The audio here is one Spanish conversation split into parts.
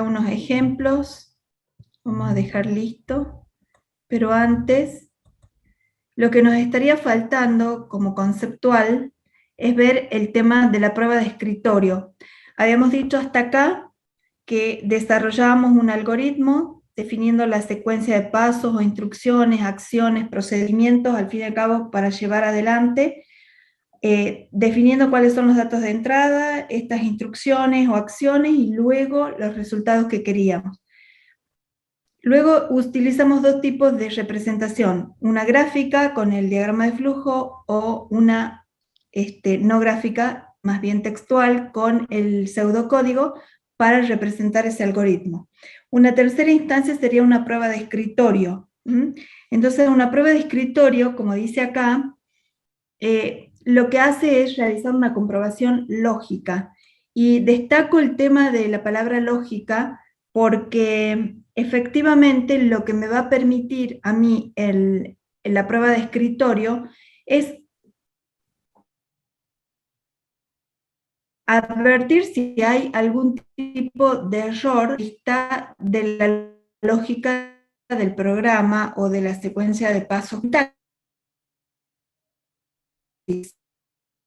unos ejemplos, vamos a dejar listo, pero antes, lo que nos estaría faltando como conceptual es ver el tema de la prueba de escritorio. Habíamos dicho hasta acá que desarrollábamos un algoritmo definiendo la secuencia de pasos o instrucciones, acciones, procedimientos, al fin y al cabo, para llevar adelante, definiendo cuáles son los datos de entrada, estas instrucciones o acciones, y luego los resultados que queríamos. Luego utilizamos dos tipos de representación, una gráfica con el diagrama de flujo o una no gráfica, más bien textual, con el pseudocódigo para representar ese algoritmo. Una tercera instancia sería una prueba de escritorio. Entonces, una prueba de escritorio, como dice acá, lo que hace es realizar una comprobación lógica. Y destaco el tema de la palabra lógica porque efectivamente lo que me va a permitir a mí la prueba de escritorio es advertir si hay algún tipo de error que está de la lógica del programa o de la secuencia de pasos,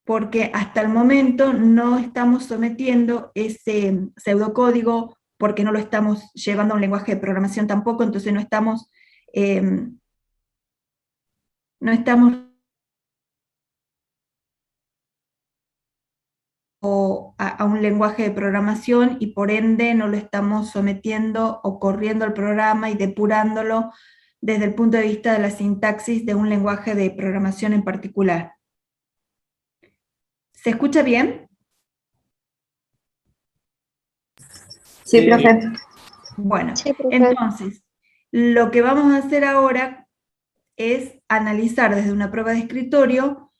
porque hasta el momento no estamos sometiendo ese pseudocódigo, porque no lo estamos llevando a un lenguaje de programación tampoco, entonces eh, no estamos a un lenguaje de programación, y por ende no lo estamos sometiendo o corriendo el programa y depurándolo desde el punto de vista de la sintaxis de un lenguaje de programación en particular. ¿Se escucha bien? Sí, profe. Bueno, Sí, profe. entonces, lo que vamos a hacer ahora es analizar desde una prueba de escritorio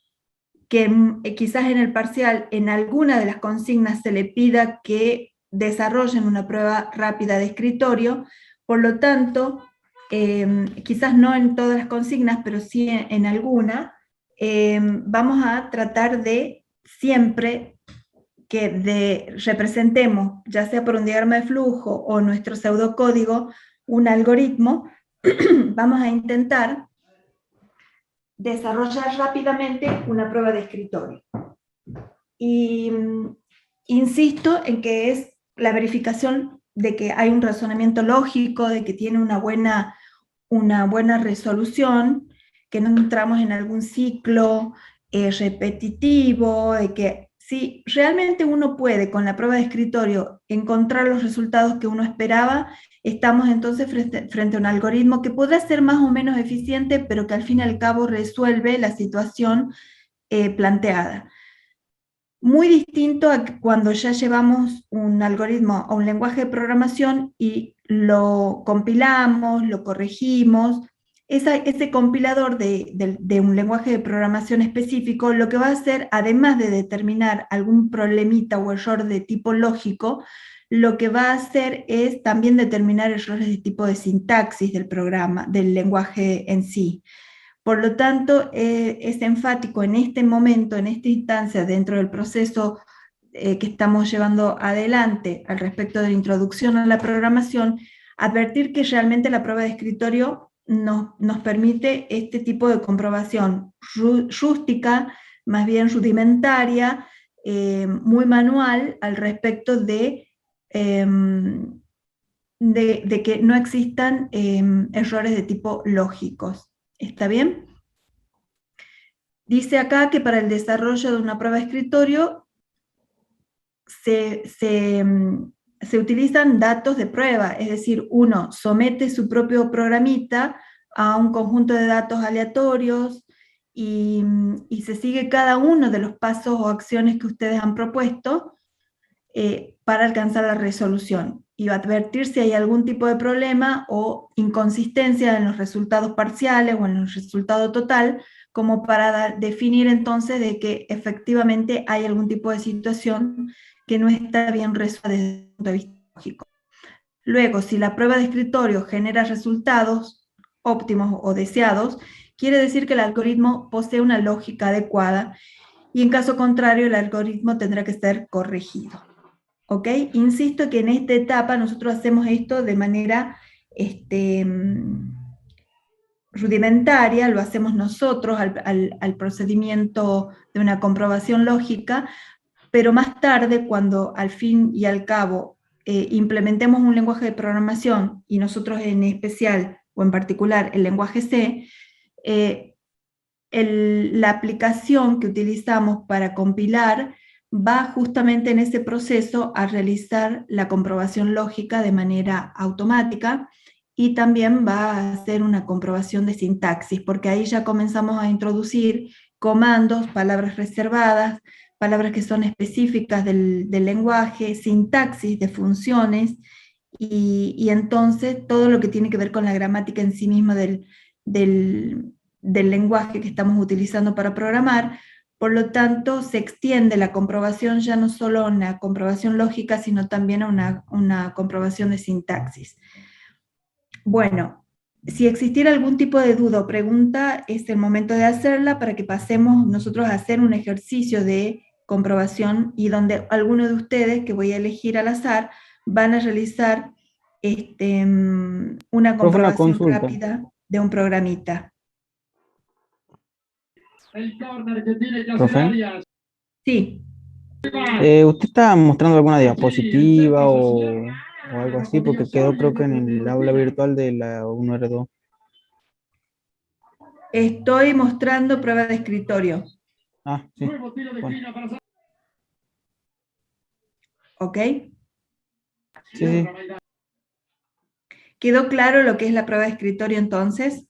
que quizás en el parcial, en alguna de las consignas se le pida que desarrollen una prueba rápida de escritorio, por lo tanto, quizás no en todas las consignas, pero sí en alguna, vamos a tratar de siempre que representemos, ya sea por un diagrama de flujo o nuestro pseudocódigo, un algoritmo, vamos a intentar desarrollar rápidamente una prueba de escritorio. Y insisto en que es la verificación de que hay un razonamiento lógico, de que tiene una buena resolución, que no entramos en algún ciclo repetitivo, de que si realmente uno puede con la prueba de escritorio encontrar los resultados que uno esperaba, estamos entonces frente a un algoritmo que podrá ser más o menos eficiente, pero que al fin y al cabo resuelve la situación planteada. Muy distinto a cuando ya llevamos un algoritmo a un lenguaje de programación y lo compilamos, lo corregimos. Ese compilador de un lenguaje de programación específico lo que va a hacer, además de determinar algún problemita o error de tipo lógico, lo que va a hacer es también determinar errores de tipo de sintaxis del programa, del lenguaje en sí. Por lo tanto, es enfático en este momento, en esta instancia, dentro del proceso que estamos llevando adelante al respecto de la introducción a la programación, advertir que realmente la prueba de escritorio nos permite este tipo de comprobación rústica, más bien rudimentaria, muy manual al respecto de que no existan errores de tipo lógicos. ¿Está bien? Dice acá que para el desarrollo de una prueba de escritorio se utilizan datos de prueba, es decir, uno somete su propio programita a un conjunto de datos aleatorios y se sigue cada uno de los pasos o acciones que ustedes han propuesto para alcanzar la resolución, y advertir si hay algún tipo de problema o inconsistencia en los resultados parciales o en el resultado total, como para definir entonces de que efectivamente hay algún tipo de situación que no está bien resuelta desde el punto de vista lógico. Luego, si la prueba de escritorio genera resultados óptimos o deseados, quiere decir que el algoritmo posee una lógica adecuada, y en caso contrario el algoritmo tendrá que ser corregido. ¿ok? Insisto que en esta etapa nosotros hacemos esto de manera rudimentaria, lo hacemos nosotros al procedimiento de una comprobación lógica, pero más tarde, cuando al fin y al cabo implementemos un lenguaje de programación, y nosotros en especial o en particular el lenguaje C, la aplicación que utilizamos para compilar va justamente en ese proceso a realizar la comprobación lógica de manera automática, y también va a hacer una comprobación de sintaxis, porque ahí ya comenzamos a introducir comandos, palabras reservadas, palabras que son específicas del lenguaje, sintaxis de funciones, y entonces todo lo que tiene que ver con la gramática en sí misma del lenguaje que estamos utilizando para programar. Por lo tanto, se extiende la comprobación ya no solo a una comprobación lógica, sino también a una comprobación de sintaxis. Bueno, si existiera algún tipo de duda o pregunta, es el momento de hacerla para que pasemos nosotros a hacer un ejercicio de comprobación, y donde alguno de ustedes, que voy a elegir al azar, van a realizar una Profe, una comprobación consulta. rápida de un programita. Profe, Sí. ¿usted está mostrando alguna diapositiva o algo así? Porque quedó creo que en el aula virtual de la 1R2. Estoy mostrando prueba de escritorio. Ah, sí. Bueno, ¿Ok? sí, sí. ¿Quedó claro lo que es la prueba de escritorio entonces?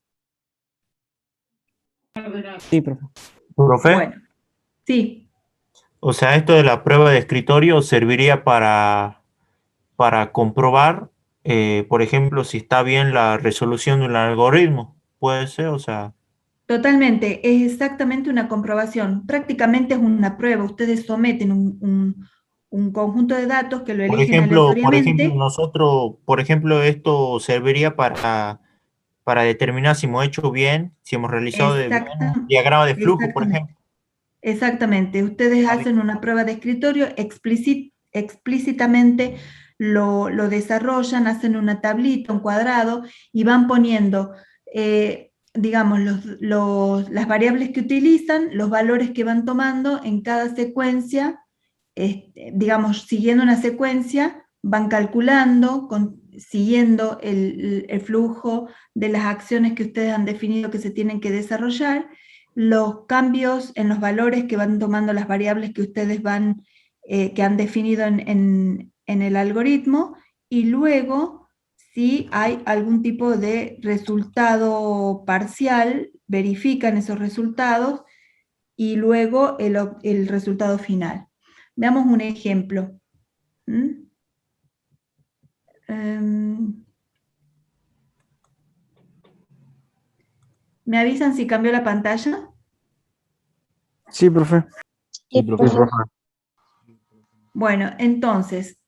Sí, profe. Profe, Bueno, sí, o sea, esto de la prueba de escritorio serviría para comprobar, por ejemplo, si está bien la resolución de un algoritmo. Puede ser, o sea, totalmente. Es exactamente una comprobación. Prácticamente es una prueba. Ustedes someten un conjunto de datos que lo eligen por ejemplo, aleatoriamente. nosotros, por ejemplo, esto serviría para determinar si hemos hecho bien, si hemos realizado de bien Exacta, un diagrama de flujo, por exactamente. ejemplo. Exactamente. Ustedes Vale. hacen una prueba de escritorio, explícitamente lo desarrollan, hacen una tablita, un cuadrado, y van poniendo, digamos, las variables que utilizan, los valores que van tomando en cada secuencia, digamos, siguiendo una secuencia, van calculando, siguiendo el flujo de las acciones que ustedes han definido que se tienen que desarrollar, los cambios en los valores que van tomando las variables que ustedes que han definido en el algoritmo, y luego, si hay algún tipo de resultado parcial, verifican esos resultados, y luego el resultado final. Veamos un ejemplo. ¿Mm? ¿Me avisan si cambió la pantalla? Sí, profe. Sí, profe. Bueno, entonces,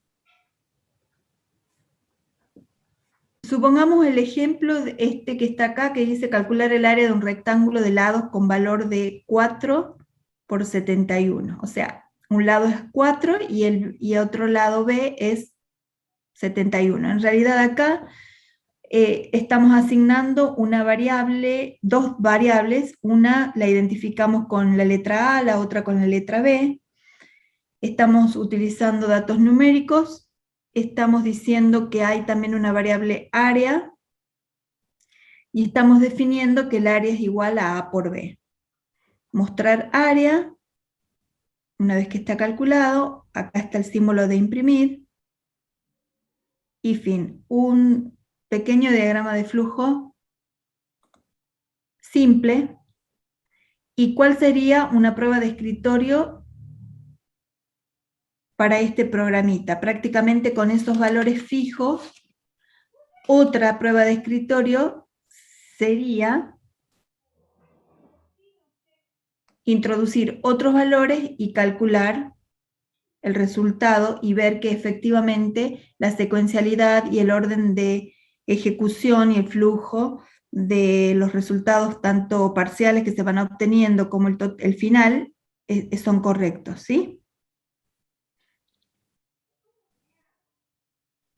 supongamos el ejemplo de este que está acá, que dice calcular el área de un rectángulo de lados con valor de 4 por 71. O sea, un lado es 4 y otro lado B es 71. En realidad acá estamos asignando una variable, dos variables, una la identificamos con la letra A, la otra con la letra B. Estamos utilizando datos numéricos, estamos diciendo que hay también una variable área, y estamos definiendo que el área es igual a A por B. Mostrar área, una vez que está calculado, acá está el símbolo de imprimir, y fin. Un pequeño diagrama de flujo simple. ¿Y cuál sería una prueba de escritorio para este programita? Prácticamente con esos valores fijos, otra prueba de escritorio sería introducir otros valores y calcular el resultado, y ver que efectivamente la secuencialidad y el orden de ejecución y el flujo de los resultados, tanto parciales que se van obteniendo como el final, son correctos, ¿sí?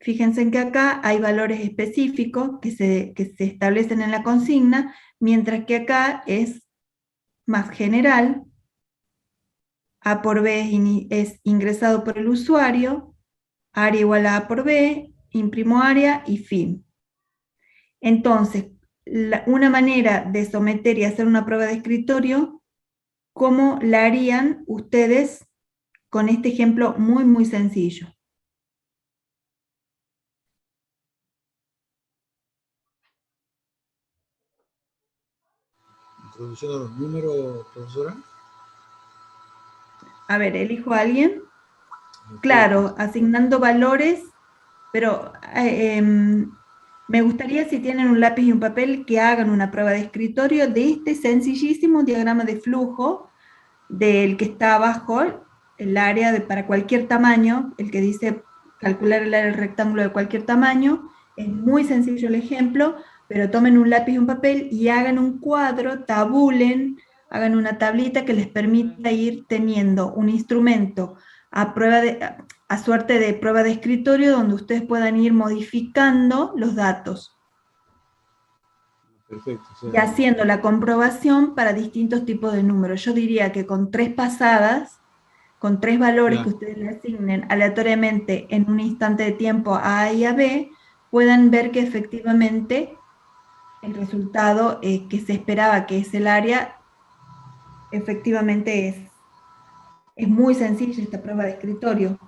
Fíjense en que acá hay valores específicos que se establecen en la consigna, mientras que acá es más general. A por B es ingresado por el usuario, área igual a A por B, imprimo área y fin. Entonces, una manera de someter y hacer una prueba de escritorio, ¿cómo la harían ustedes con este ejemplo muy, muy sencillo? Introducción de los números, profesora. A ver, elijo a alguien. Claro, asignando valores, pero me gustaría, si tienen un lápiz y un papel, que hagan una prueba de escritorio de este sencillísimo diagrama de flujo del que está abajo, el área para cualquier tamaño, el que dice calcular el área del rectángulo de cualquier tamaño. Es muy sencillo el ejemplo, pero tomen un lápiz y un papel y hagan un cuadro, tabulen, hagan una tablita que les permita ir teniendo un instrumento a suerte de prueba de escritorio donde ustedes puedan ir modificando los datos. Perfecto. O sea, Y haciendo la comprobación para distintos tipos de números. Yo diría que con 3 pasadas, con 3 valores que ustedes le asignen aleatoriamente en un instante de tiempo a A y a B, puedan ver que efectivamente el resultado que se esperaba, que es el área, efectivamente es muy sencilla esta prueba de escritorio.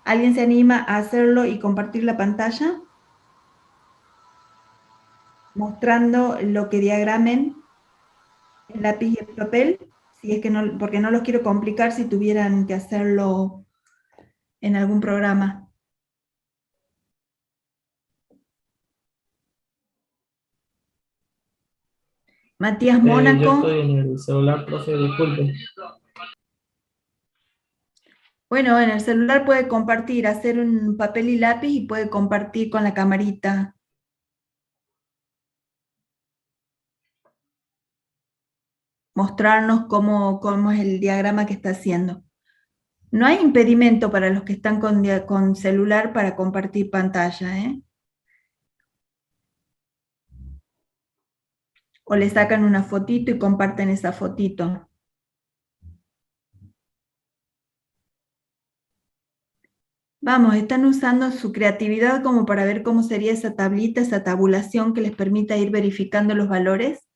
¿Alguien se anima a hacerlo y compartir la pantalla? Mostrando lo que diagramen el lápiz y el papel, si es que no, porque no los quiero complicar si tuvieran que hacerlo en algún programa. Matías Yo Mónaco. estoy en el celular, profe, disculpe. Bueno, en el celular puede compartir, hacer un papel y lápiz y puede compartir con la camarita. Mostrarnos cómo es el diagrama que está haciendo. No hay impedimento para los que están con celular para compartir pantalla, ¿eh? O le sacan una fotito y comparten esa fotito. Vamos, están usando su creatividad como para ver cómo sería esa tablita, esa tabulación que les permita ir verificando los valores.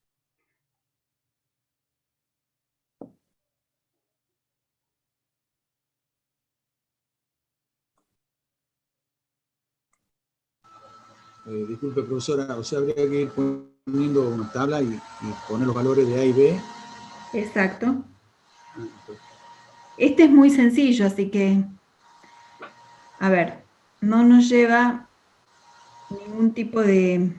disculpe, profesora, o sea, habría que ir poniendo una tabla y poner los valores de A y B. Exacto. Este es muy sencillo, así que, a ver, no nos lleva ningún tipo de...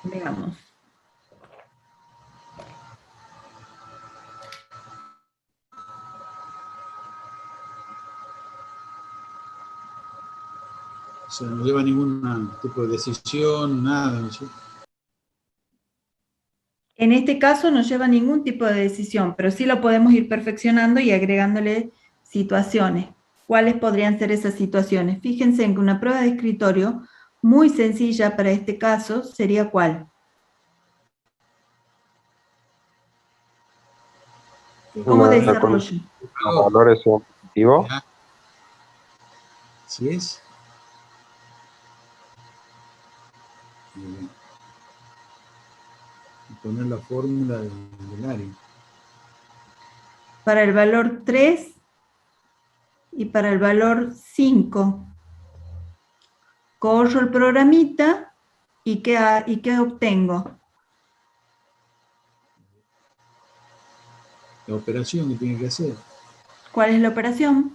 Veamos. O sea, no lleva ningún tipo de decisión, nada, ¿no? En este caso no lleva ningún tipo de decisión, pero sí lo podemos ir perfeccionando y agregándole situaciones. ¿Cuáles podrían ser esas situaciones? Fíjense en que una prueba de escritorio muy sencilla para este caso sería ¿cuál? ¿Cómo desarrollo? Los valores son positivos. ¿Sí es? Y poner la fórmula del área. Para el valor 3 y para el valor 5. Corro el programita y ¿qué obtengo? La operación que tiene que hacer. ¿Cuál es la operación?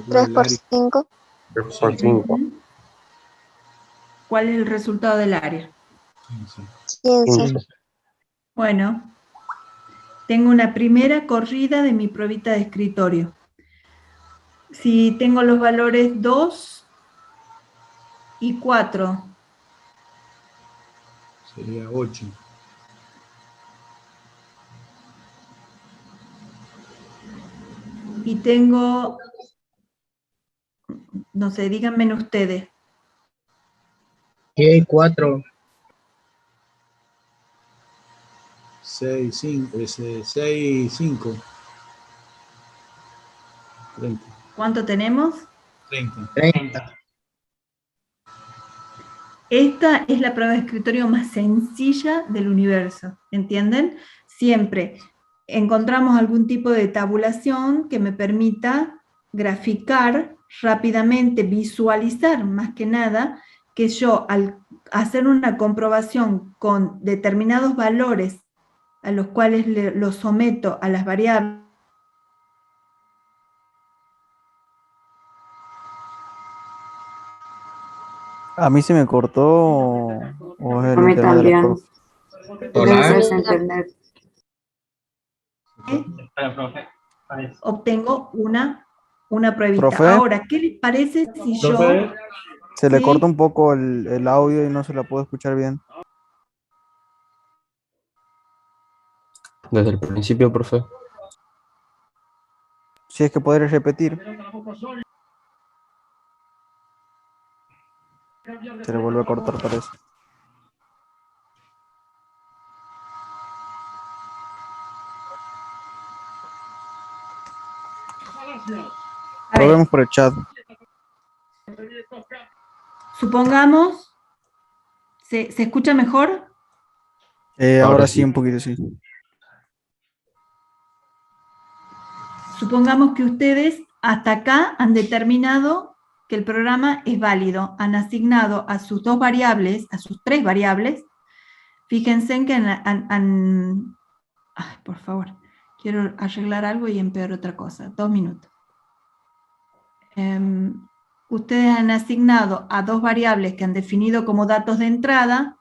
3 por 5. 3 por 5. ¿Cuál es el resultado del área? 15. Bueno, tengo una primera corrida de mi pruebita de escritorio. Si tengo los valores 2 y 4. Sería 8. Y tengo, no sé, díganme ustedes. Y hay 4. 6, 5, 6, 5. 30. ¿Cuánto tenemos? 30. 30. Esta es la prueba de escritorio más sencilla del universo, ¿entienden? Siempre encontramos algún tipo de tabulación que me permita graficar rápidamente, visualizar más que nada, que yo al hacer una comprobación con determinados valores a los cuales los someto a las variables, A mí se me cortó o es A el mí internet de la también. profe. Hola. Debe ser internet. Espera, profe. Ahí. obtengo una pruebita. Profe, Ahora, ¿qué les parece si yo... Profe, se le corta ¿sí? un poco el audio y no se la puedo escuchar bien. Desde el principio, profe. Si es que podré repetir, se le vuelve a cortar, parece. A ver, Probemos por el chat. supongamos, ¿se escucha mejor? Ahora sí, un poquito, sí. Supongamos que ustedes hasta acá han determinado que el programa es válido, han asignado a sus dos variables, a sus tres variables, fíjense en que ay, por favor, quiero arreglar algo y empeor otra cosa, 2 minutos. Ustedes han asignado a dos variables que han definido como datos de entrada,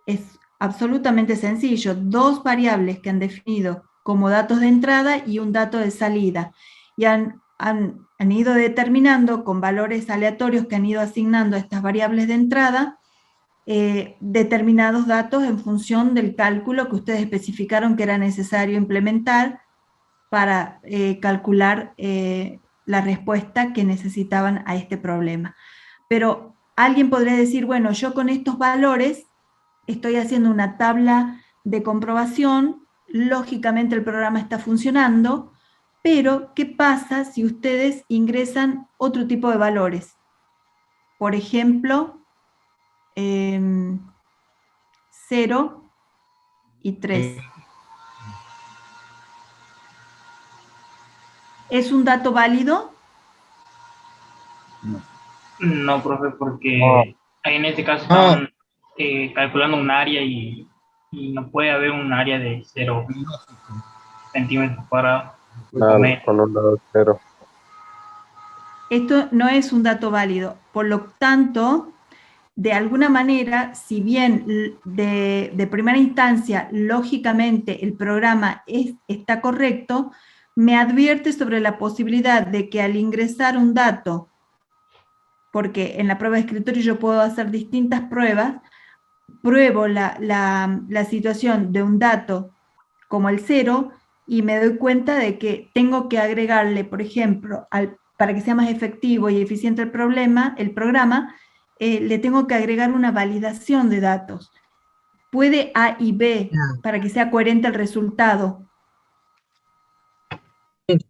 es absolutamente sencillo, dos variables que han definido como datos de entrada y un dato de salida, y han ido determinando con valores aleatorios que han ido asignando a estas variables de entrada, determinados datos en función del cálculo que ustedes especificaron que era necesario implementar para calcular la respuesta que necesitaban a este problema. Pero alguien podría decir, bueno, yo con estos valores estoy haciendo una tabla de comprobación, lógicamente el programa está funcionando, pero ¿qué pasa si ustedes ingresan otro tipo de valores? Por ejemplo, 0 y 3. ¿Es un dato válido? no, profe, porque en este caso estaban calculando un área y no puede haber un área de 0 centímetros cuadrados. Con un lado 0. Esto no es un dato válido. Por lo tanto, de alguna manera, si bien de primera instancia, lógicamente, el programa está correcto, me advierte sobre la posibilidad de que al ingresar un dato, porque en la prueba de escritorio yo puedo hacer distintas pruebas, pruebo la situación de un dato como el 0 y me doy cuenta de que tengo que agregarle, por ejemplo, para que sea más efectivo y eficiente el programa, le tengo que agregar una validación de datos. Puede A y B para que sea coherente el resultado.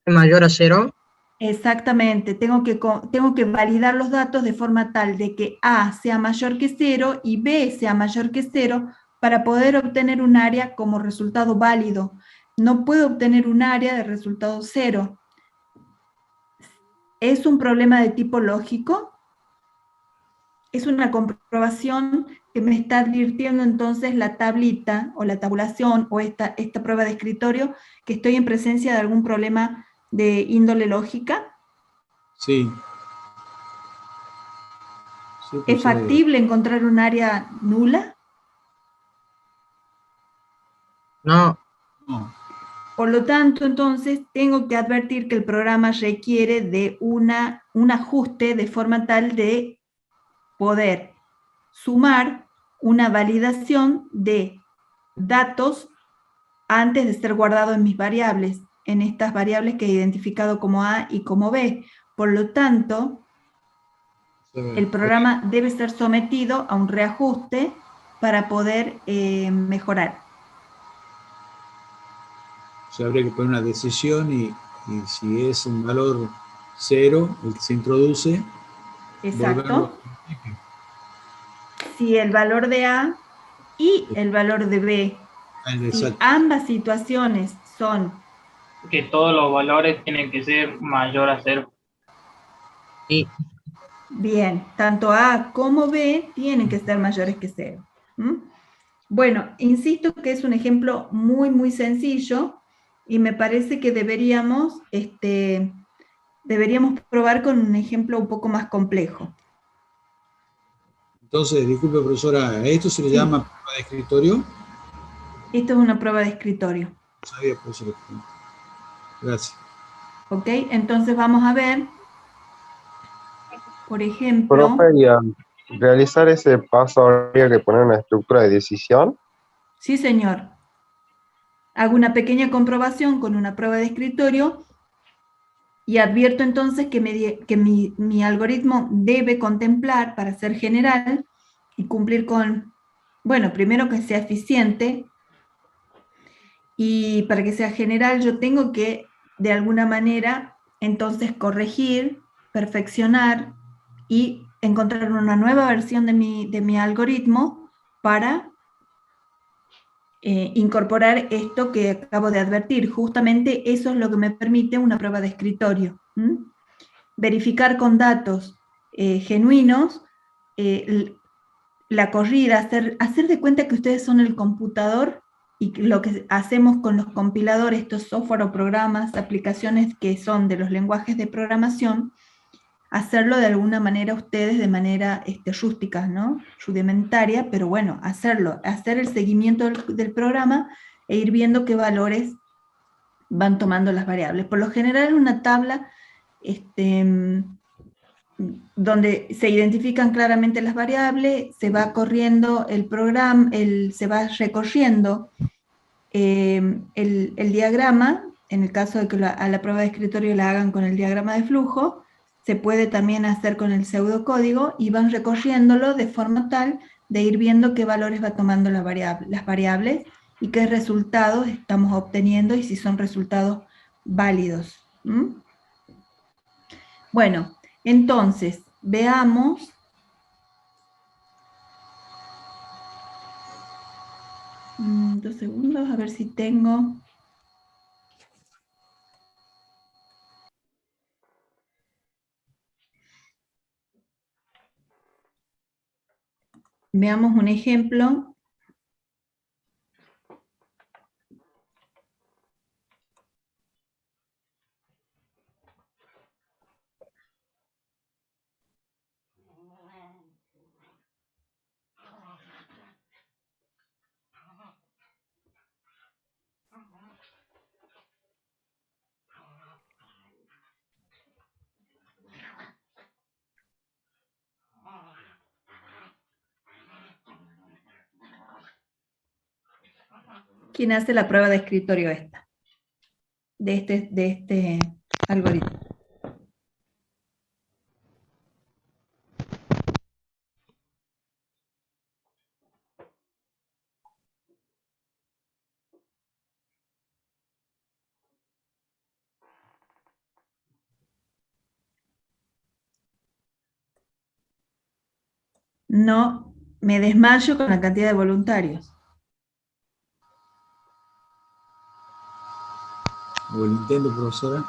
Mayor a 0. Exactamente, tengo que validar los datos de forma tal de que A sea mayor que 0 y B sea mayor que 0 para poder obtener un área como resultado válido. No puedo obtener un área de resultado 0. ¿Es un problema de tipo lógico? Es una comprobación que me está advirtiendo entonces la tablita o la tabulación o esta prueba de escritorio que estoy en presencia de algún problema de índole lógica. Sí. Sí, pues, ¿Es factible encontrar un área nula? No. No. Por lo tanto, entonces, tengo que advertir que el programa requiere de un ajuste de forma tal de poder sumar una validación de datos antes de ser guardado en mis variables. en estas variables que he identificado como A y como B. Por lo tanto, el programa debe ser sometido a un reajuste para poder mejorar. O sea, habría que poner una decisión y si es un valor 0, el que se introduce, volverlo Exacto. Si el valor de A y el valor de B, si exacto. ambas situaciones son... Que todos los valores tienen que ser mayor a 0. Sí. Bien, tanto A como B tienen que ser mayores que 0. Bueno, insisto que es un ejemplo muy, muy sencillo y me parece que deberíamos probar con un ejemplo un poco más complejo. Entonces, disculpe, profesora, ¿a esto se le llama prueba de escritorio? Esto es una prueba de escritorio. No sabía, profesora. Gracias. ¿Ok? Entonces vamos a ver, por ejemplo... Profe, y al realizar ese paso habría que poner una estructura de decisión. Sí, señor. Hago una pequeña comprobación con una prueba de escritorio y advierto entonces que mi algoritmo debe contemplar, para ser general y cumplir con, bueno, primero que sea eficiente, y para que sea general yo tengo que, de alguna manera, entonces corregir, perfeccionar y encontrar una nueva versión de mi algoritmo para incorporar esto que acabo de advertir. Justamente eso es lo que me permite una prueba de escritorio. Verificar con datos genuinos la corrida, hacer de cuenta que ustedes son el computador y lo que hacemos con los compiladores, estos software o programas, aplicaciones que son de los lenguajes de programación, hacerlo de alguna manera ustedes de manera rústica, ¿no? Rudimentaria, pero bueno, hacerlo, hacer el seguimiento del programa e ir viendo qué valores van tomando las variables. Por lo general, una tabla donde se identifican claramente las variables, se va corriendo el programa, se va recorriendo el diagrama, en el caso de que a la prueba de escritorio la hagan con el diagrama de flujo, se puede también hacer con el pseudocódigo y van recorriéndolo de forma tal de ir viendo qué valores va tomando las variables y qué resultados estamos obteniendo y si son resultados válidos. Bueno, entonces, veamos. 2 segundos, a ver si tengo... Veamos un ejemplo. ¿Quién hace la prueba de escritorio esta? De este algoritmo. No, me desmayo con la cantidad de voluntarios. O el intento, profesora.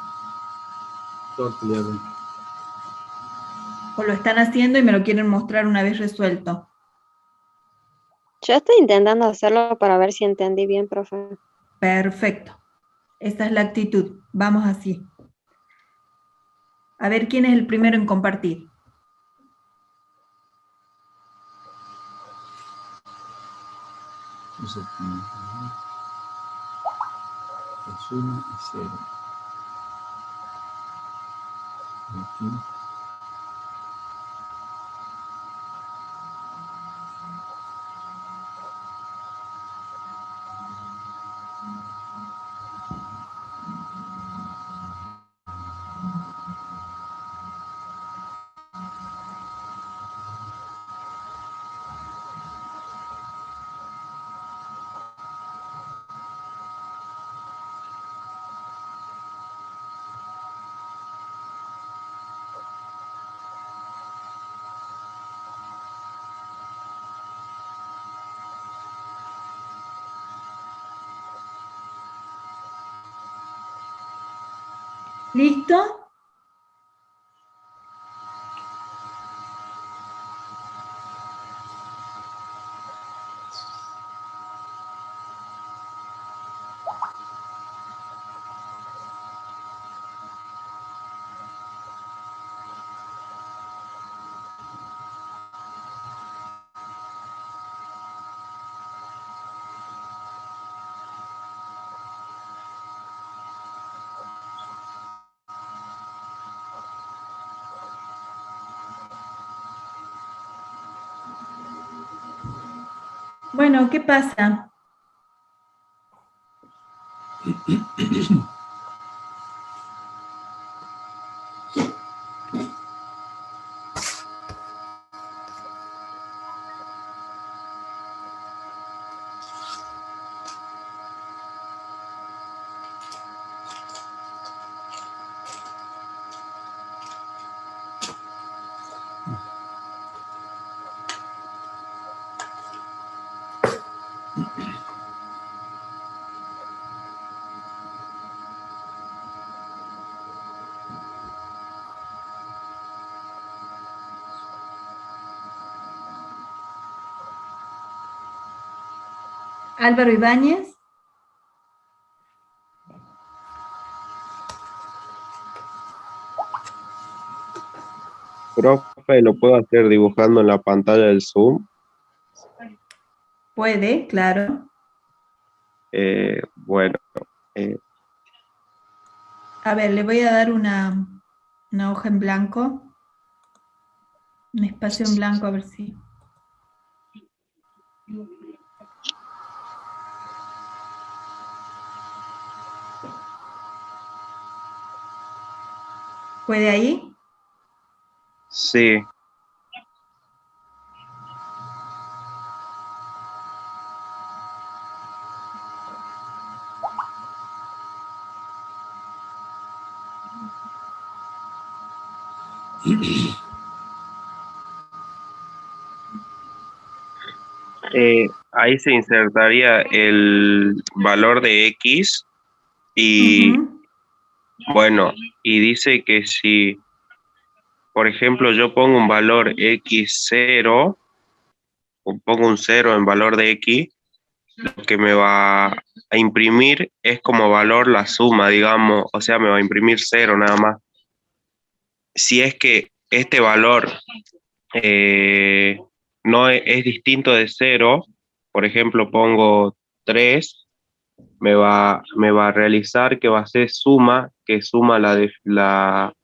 O lo están haciendo y me lo quieren mostrar una vez resuelto. Yo estoy intentando hacerlo para ver si entendí bien, profe. Perfecto. Esta es la actitud. Vamos así. A ver quién es el primero en compartir. Es 1 y 0. Aquí. ¿Listo? Bueno, ¿qué pasa? Álvaro Ibáñez. Profe, ¿lo puedo hacer dibujando en la pantalla del Zoom? Puede, claro. Bueno, A ver, le voy a dar una hoja en blanco, un espacio en blanco, a ver si... ¿Puede ahí? sí. Ahí se insertaría el valor de X y bueno, y dice que si, por ejemplo, yo pongo un valor X0, o pongo un 0 en valor de X, lo que me va a imprimir es como valor la suma, digamos, o sea, me va a imprimir 0 nada más. Si es que este valor no es distinto de 0, por ejemplo, pongo 3, me va a realizar que va a ser suma, que suma la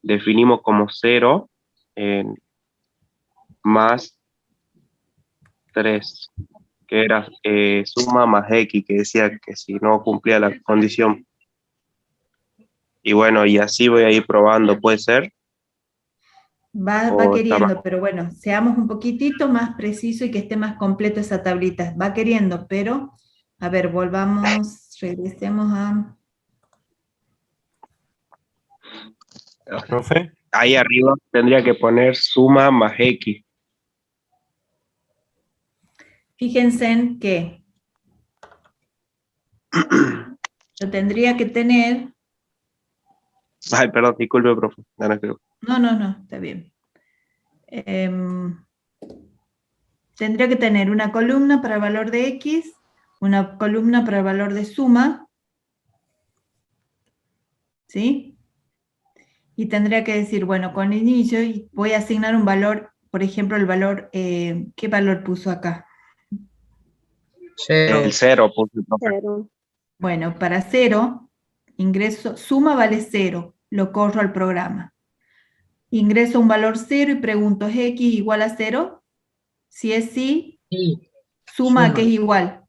definimos como 0 más 3, que era suma más X, que decía que si no cumplía la condición. Y bueno, y así voy a ir probando, ¿puede ser? Va ¿O está queriendo, mal? pero bueno, seamos un poquitito más preciso y que esté más completo esa tablita. Va queriendo, pero, a ver, volvamos, regresemos a... Profe. Ahí arriba tendría que poner suma más X. Fíjense en que yo tendría que tener... Ay, perdón, disculpe, profe. No, no creo. No, está bien. Tendría que tener una columna para el valor de X, una columna para el valor de suma, ¿sí? Y tendría que decir, bueno, con inicio voy a asignar un valor, por ejemplo, el valor, ¿qué valor puso acá? 0. El 0, puse, profe. 0. Bueno, para 0, ingreso, suma vale 0, lo corro al programa. Ingreso un valor 0 y pregunto, ¿es X igual a 0? Si es sí, Sí. suma a Suma. que es igual.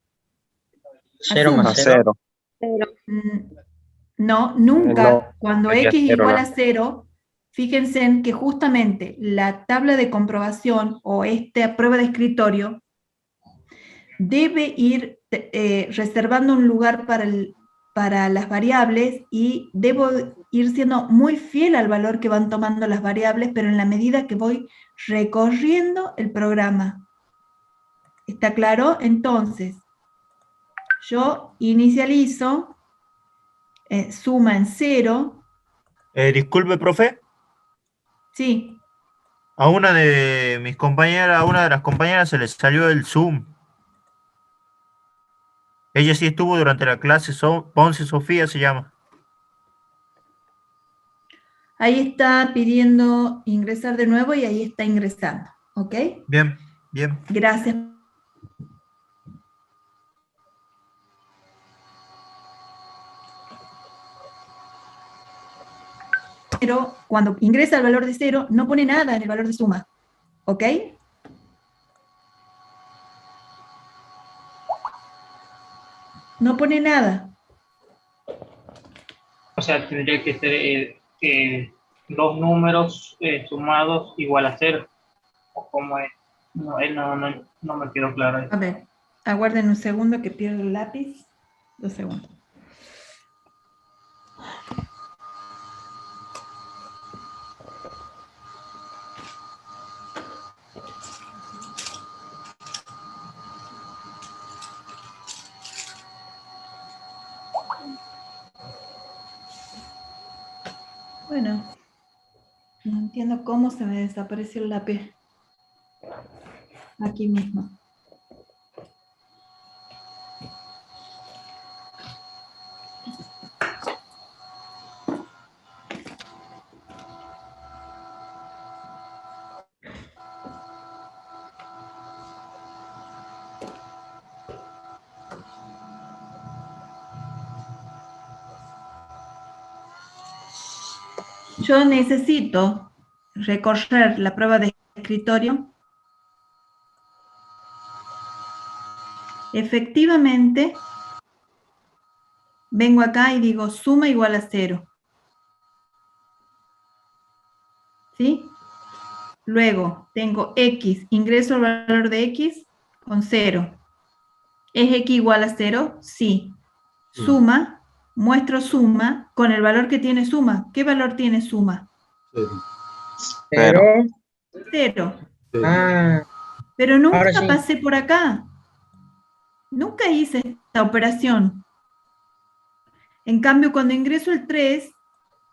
0 más A 0. 0. No, nunca. No, Cuando sería X es 0, igual ¿no? a 0, fíjense en que justamente la tabla de comprobación o esta prueba de escritorio debe ir reservando un lugar para las variables y debo ir siendo muy fiel al valor que van tomando las variables, pero en la medida que voy recorriendo el programa. ¿Está claro? Entonces, yo inicializo, suma en 0, Disculpe, profe. Sí. A una de mis compañeras, a una de las compañeras se le salió el Zoom. Ella sí estuvo durante la clase, Ponce Sofía se llama. Ahí está pidiendo ingresar de nuevo y ahí está ingresando. ¿Ok? Bien, bien. Gracias. Pero cuando ingresa el valor de 0, no pone nada en el valor de suma. ¿Ok? No pone nada. O sea, tendría que ser dos números sumados igual a 0. ¿O cómo es? No, no me quedó claro. A ver, aguarden un segundo que pierdo el lápiz. 2 segundos. Bueno, no entiendo cómo se me desapareció el lápiz. Aquí mismo. Yo necesito recorrer la prueba de escritorio. Efectivamente, vengo acá y digo suma igual a 0. ¿Sí? Luego tengo x, ingreso el valor de x con 0. ¿Es x igual a 0? Sí. Suma, muestro suma con el valor que tiene suma. ¿Qué valor tiene suma? 0. 0. Ah, Pero ahora nunca sí. pasé por acá. Nunca hice esta operación. En cambio, cuando ingreso el 3,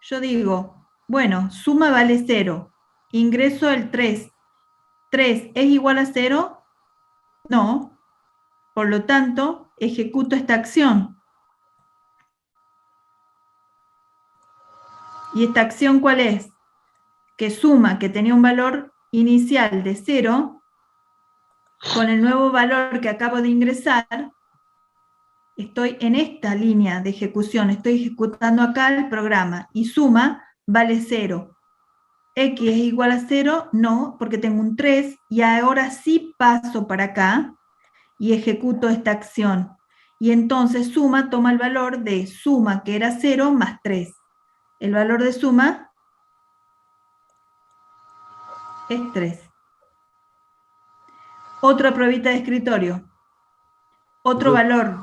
yo digo, bueno, suma vale 0. Ingreso el 3. ¿3 es igual a 0? No. Por lo tanto, ejecuto esta acción. ¿Y esta acción cuál es? Que suma, que tenía un valor inicial de 0, con el nuevo valor que acabo de ingresar, estoy en esta línea de ejecución, estoy ejecutando acá el programa, y suma vale 0. ¿X es igual a 0? No, porque tengo un 3, y ahora sí paso para acá, y ejecuto esta acción. Y entonces suma toma el valor de suma, que era 0, más 3. El valor de suma es 3. Otra pruebita de escritorio. Otro valor.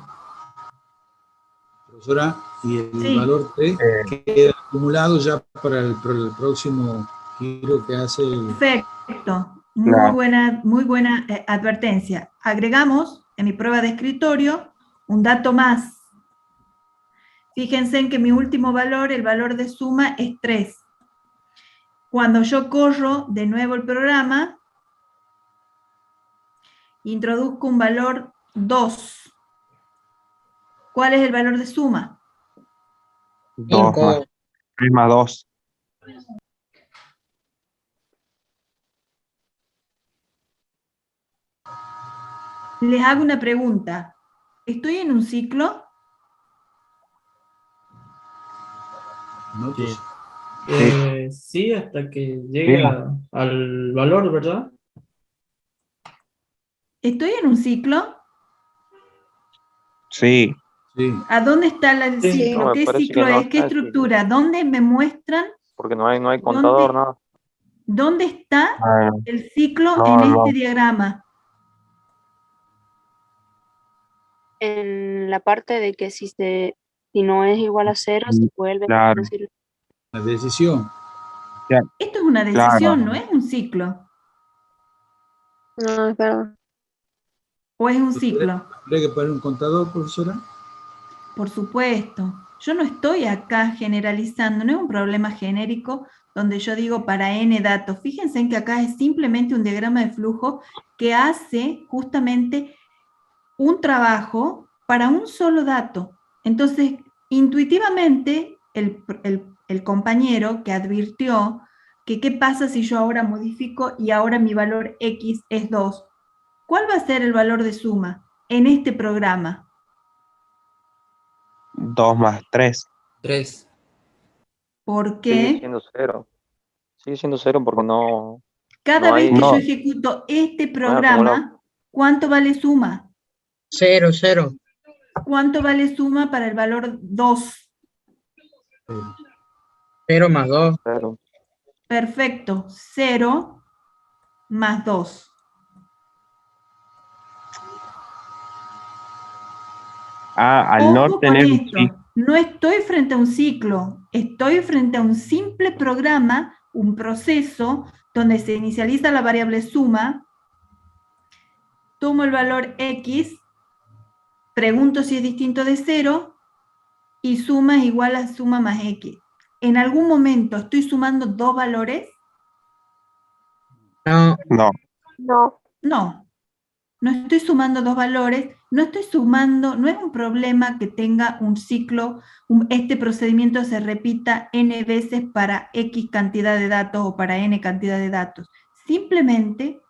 Profesora, y el Sí. valor 3 queda acumulado ya para el próximo giro que hace el... Perfecto. Muy buena advertencia. Agregamos en mi prueba de escritorio un dato más. Fíjense en que mi último valor, el valor de suma, es 3. Cuando yo corro de nuevo el programa, introduzco un valor 2. ¿Cuál es el valor de suma? 2 más 3 más 2. Les hago una pregunta. ¿Estoy en un ciclo? ¿no? Sí. Sí, hasta que llegue al valor, ¿verdad? ¿Estoy en un ciclo? Sí. Sí. ¿A dónde está el Sí. ciclo? No, me ¿Qué parece ciclo que no es? ¿Qué está el ciclo, estructura? ¿Dónde me muestran? porque no hay contador, nada. ¿Dónde está el ciclo No, en no. este diagrama? En la parte de que si no es igual a 0, se vuelve a Claro. producir. La decisión. Esto es una Claro. decisión, no es un ciclo. No, es verdad. ¿O es un ciclo? ¿Habría que poner un contador, profesora? Por supuesto. Yo no estoy acá generalizando, no es un problema genérico donde yo digo para n datos. Fíjense en que acá es simplemente un diagrama de flujo que hace justamente un trabajo para un solo dato. Entonces, intuitivamente, el compañero que advirtió que qué pasa si yo ahora modifico y ahora mi valor X es 2. ¿Cuál va a ser el valor de suma en este programa? 2 más 3. 3. ¿Por Sigue qué? siendo cero. Sigue siendo cero porque no, Cada no vez que hay, yo No, ejecuto este no hay acumulado. programa, ¿cuánto vale suma? 0, 0. ¿Cuánto vale suma para el valor 2? 0 más 2. Cero. Perfecto, 0 más 2. al no Ojo con tener un ciclo. esto, no estoy frente a un ciclo, estoy frente a un simple programa, un proceso donde se inicializa la variable suma, tomo el valor X, pregunto si es distinto de 0 y suma es igual a suma más X. ¿En algún momento estoy sumando dos valores? No, No, No. No, no estoy sumando dos valores, no estoy sumando, no es un problema que tenga un ciclo, este procedimiento se repita n veces para X cantidad de datos o para n cantidad de datos. Simplemente,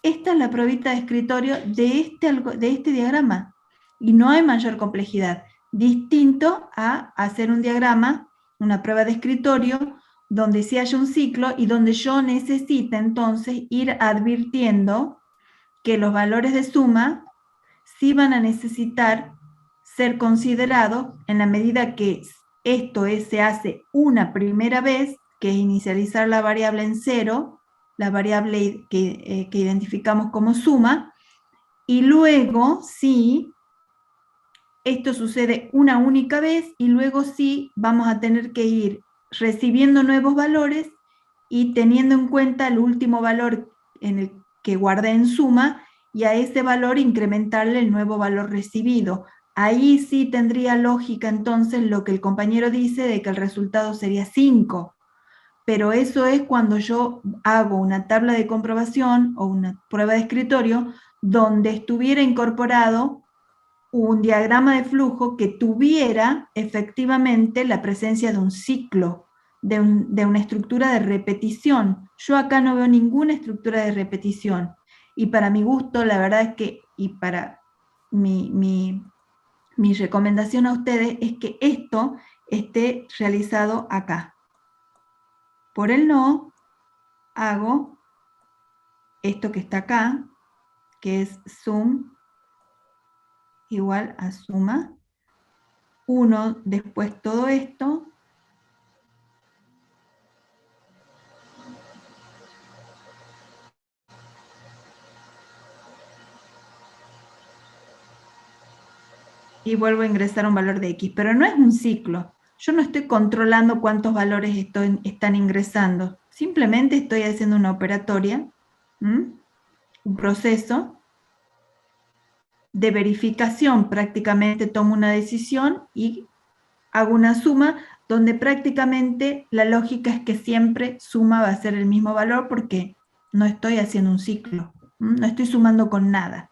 esta es la pruebita de escritorio de este diagrama y no hay mayor complejidad. Distinto a hacer un diagrama, una prueba de escritorio, donde sí haya un ciclo y donde yo necesite entonces ir advirtiendo que los valores de suma sí van a necesitar ser considerados en la medida que se hace una primera vez, que es inicializar la variable en 0, la variable que identificamos como suma, y luego sí, esto sucede una única vez y luego sí vamos a tener que ir recibiendo nuevos valores y teniendo en cuenta el último valor en el que guardé en suma y a ese valor incrementarle el nuevo valor recibido. Ahí sí tendría lógica entonces lo que el compañero dice de que el resultado sería 5, pero eso es cuando yo hago una tabla de comprobación o una prueba de escritorio donde estuviera incorporado un diagrama de flujo que tuviera efectivamente la presencia de un ciclo, de una estructura de repetición. Yo acá no veo ninguna estructura de repetición. Y para mi gusto, la verdad es que, y para mi recomendación a ustedes es que esto esté realizado acá. Por el no, hago esto que está acá, que es sum igual a suma 1, después todo esto, y vuelvo a ingresar un valor de X, pero no es un ciclo. Yo no estoy controlando cuántos valores están ingresando, simplemente estoy haciendo una operatoria, un proceso de verificación, prácticamente tomo una decisión y hago una suma donde prácticamente la lógica es que siempre suma va a ser el mismo valor porque no estoy haciendo un ciclo, no estoy sumando con nada.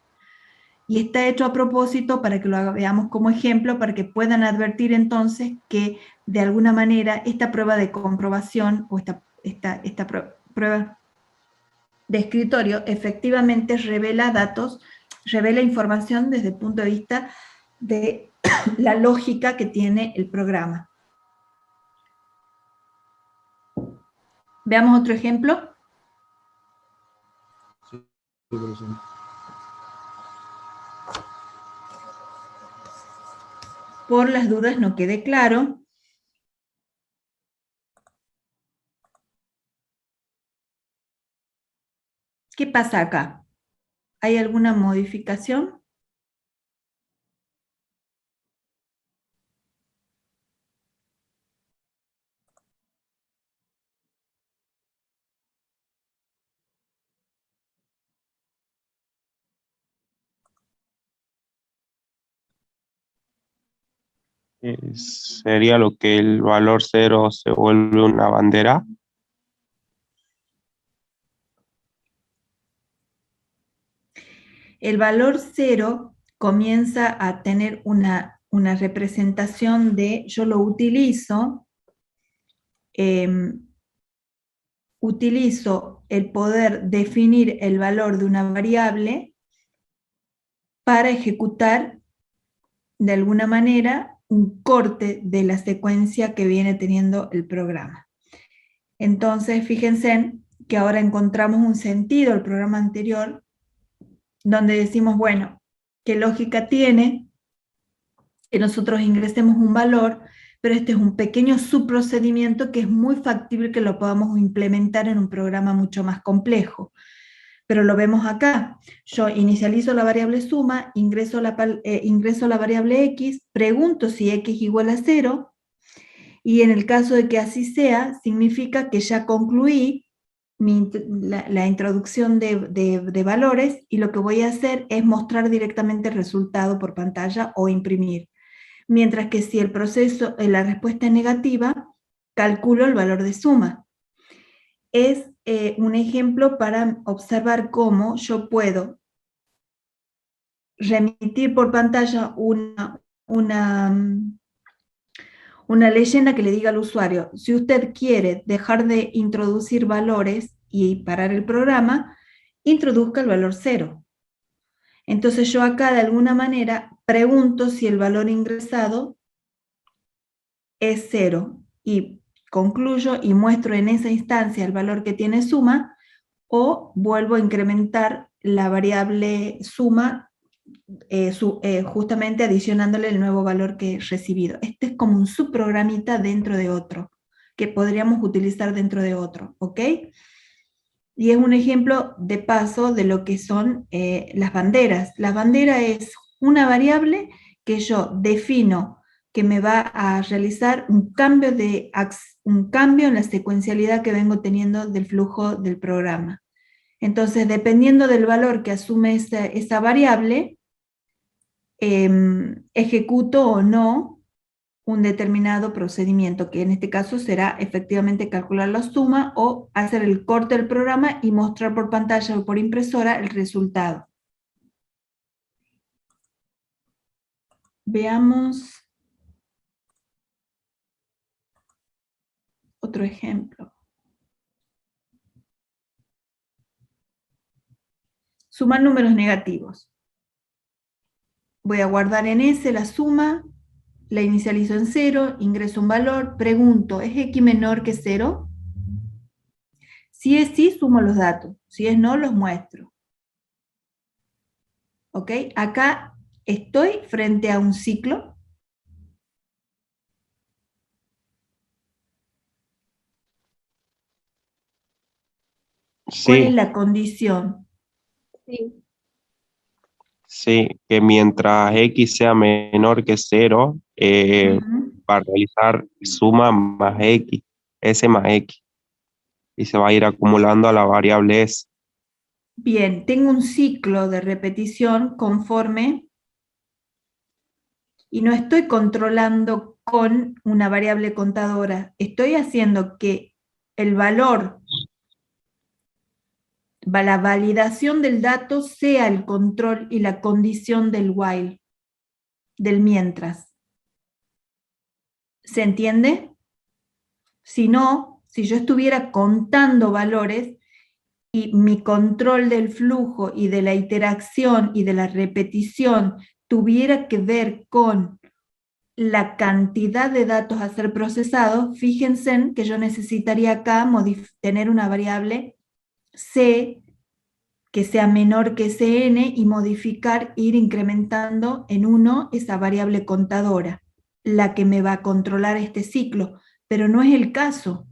Y está hecho a propósito para que lo veamos como ejemplo, para que puedan advertir entonces que de alguna manera esta prueba de comprobación o esta prueba de escritorio efectivamente revela datos, revela información desde el punto de vista de la lógica que tiene el programa. Veamos otro ejemplo. Sí, profesor. Por las dudas no quede claro. ¿Qué pasa acá? ¿Hay alguna modificación? sería lo que el valor 0 se vuelve una bandera. El valor 0 comienza a tener una representación de, yo lo utilizo, utilizo el poder definir el valor de una variable para ejecutar de alguna manera un corte de la secuencia que viene teniendo el programa. Entonces, fíjense que ahora encontramos un sentido al programa anterior, donde decimos, bueno, ¿qué lógica tiene que nosotros ingresemos un valor? Pero este es un pequeño subprocedimiento que es muy factible que lo podamos implementar en un programa mucho más complejo. Pero lo vemos acá. Yo inicializo la variable suma, ingreso la variable x, pregunto si x igual a 0, y en el caso de que así sea, significa que ya concluí la introducción de valores, y lo que voy a hacer es mostrar directamente el resultado por pantalla o imprimir. Mientras que si el proceso, la respuesta es negativa, calculo el valor de suma. Es un ejemplo para observar cómo yo puedo remitir por pantalla una leyenda que le diga al usuario, si usted quiere dejar de introducir valores y parar el programa, introduzca el valor 0. Entonces yo acá de alguna manera pregunto si el valor ingresado es 0 y concluyo y muestro en esa instancia el valor que tiene suma, o vuelvo a incrementar la variable suma justamente adicionándole el nuevo valor que he recibido. Este es como un subprogramita dentro de otro, que podríamos utilizar dentro de otro, ¿ok? Y es un ejemplo de paso de lo que son las banderas. La bandera es una variable que yo defino que me va a realizar un cambio en la secuencialidad que vengo teniendo del flujo del programa. Entonces, dependiendo del valor que asume esa variable, ejecuto o no un determinado procedimiento, que en este caso será efectivamente calcular la suma o hacer el corte del programa y mostrar por pantalla o por impresora el resultado. Veamos otro ejemplo. Sumar números negativos. Voy a guardar en S la suma, la inicializo en 0, ingreso un valor, pregunto, ¿es X menor que 0? Si es sí, sumo los datos. Si es no, los muestro. ¿Ok? Acá estoy frente a un ciclo. ¿Cuál es Sí, la condición? sí, que mientras x sea menor que 0, va a realizar suma más x, s más x, y se va a ir acumulando a la variable s. Bien, tengo un ciclo de repetición conforme y no estoy controlando con una variable contadora. Estoy haciendo que el valor, la validación del dato sea el control y la condición del while, del mientras. ¿Se entiende? Si no, si yo estuviera contando valores y mi control del flujo y de la interacción y de la repetición tuviera que ver con la cantidad de datos a ser procesados, fíjense que yo necesitaría acá tener una variable C que sea menor que Cn y modificar, ir incrementando en 1 esa variable contadora, la que me va a controlar este ciclo, pero no es el caso.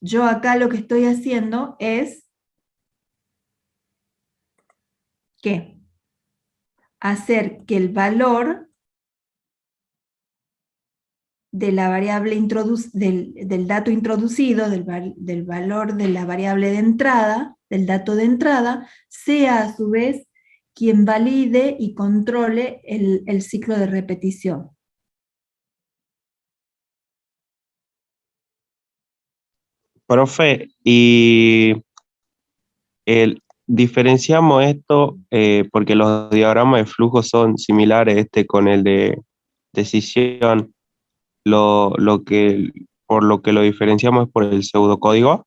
Yo acá lo que estoy haciendo es ¿qué? Hacer que el valor de la variable del dato introducido, del valor de la variable de entrada, del dato de entrada, sea a su vez quien valide y controle el ciclo de repetición. Profe, y diferenciamos esto porque los diagramas de flujo son similares con el de decisión. Por lo que lo diferenciamos es por el pseudocódigo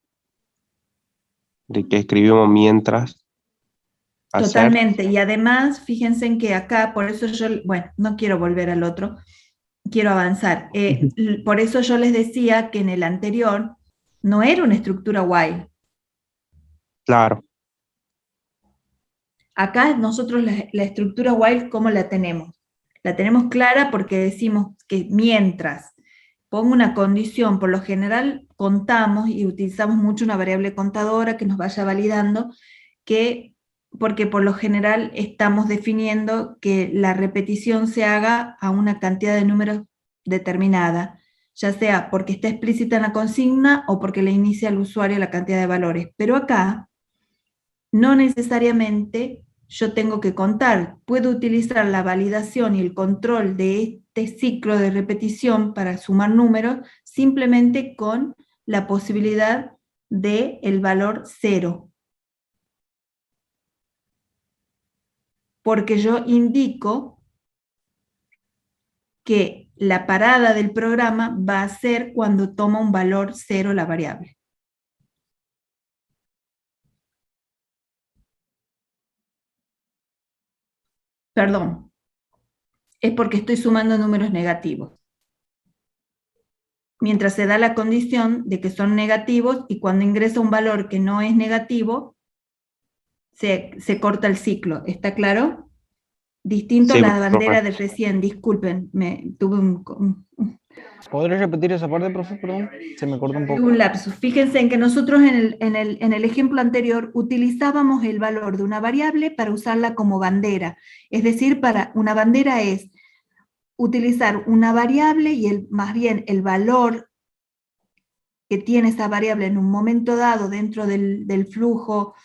de que escribimos mientras hacer. Totalmente. Y además, fíjense en que acá, por eso yo, bueno, no quiero volver al otro, quiero avanzar. Por eso yo les decía que en el anterior no era una estructura while. Claro, Acá nosotros la estructura while, ¿cómo la tenemos? La tenemos clara porque decimos que mientras pongo una condición, por lo general contamos y utilizamos mucho una variable contadora que nos vaya validando, porque por lo general estamos definiendo que la repetición se haga a una cantidad de números determinada, ya sea porque está explícita en la consigna o porque le inicia al usuario la cantidad de valores. Pero acá no necesariamente yo tengo que contar. Puedo utilizar la validación y el control de este ciclo de repetición para sumar números simplemente con la posibilidad de el valor 0. Porque yo indico que la parada del programa va a ser cuando toma un valor 0 la variable. Perdón, es porque estoy sumando números negativos. Mientras se da la condición de que son negativos y cuando ingresa un valor que no es negativo, se corta el ciclo. ¿Está claro? Distinto a sí, la bandera profe. de recién, disculpen, tuve ¿Podría repetir esa parte, profe? Perdón, se me cortó un poco. un lapsus. Fíjense en que nosotros en el ejemplo anterior utilizábamos el valor de una variable para usarla como bandera. Es decir, para una bandera es utilizar una variable y más bien el valor que tiene esa variable en un momento dado dentro del flujo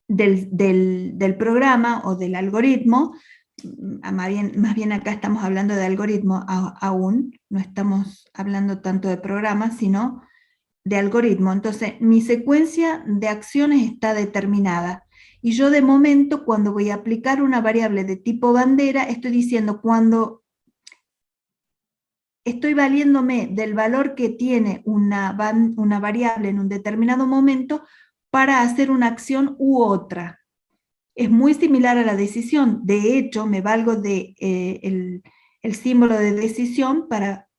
del programa o del algoritmo. Más bien acá estamos hablando de algoritmo aún, no estamos hablando tanto de programa, sino de algoritmo. Entonces, mi secuencia de acciones está determinada. Y yo de momento, cuando voy a aplicar una variable de tipo bandera, estoy diciendo cuando estoy valiéndome del valor que tiene una variable en un determinado momento para hacer una acción u otra. Es muy similar a la decisión. De hecho, me valgo de el símbolo de decisión para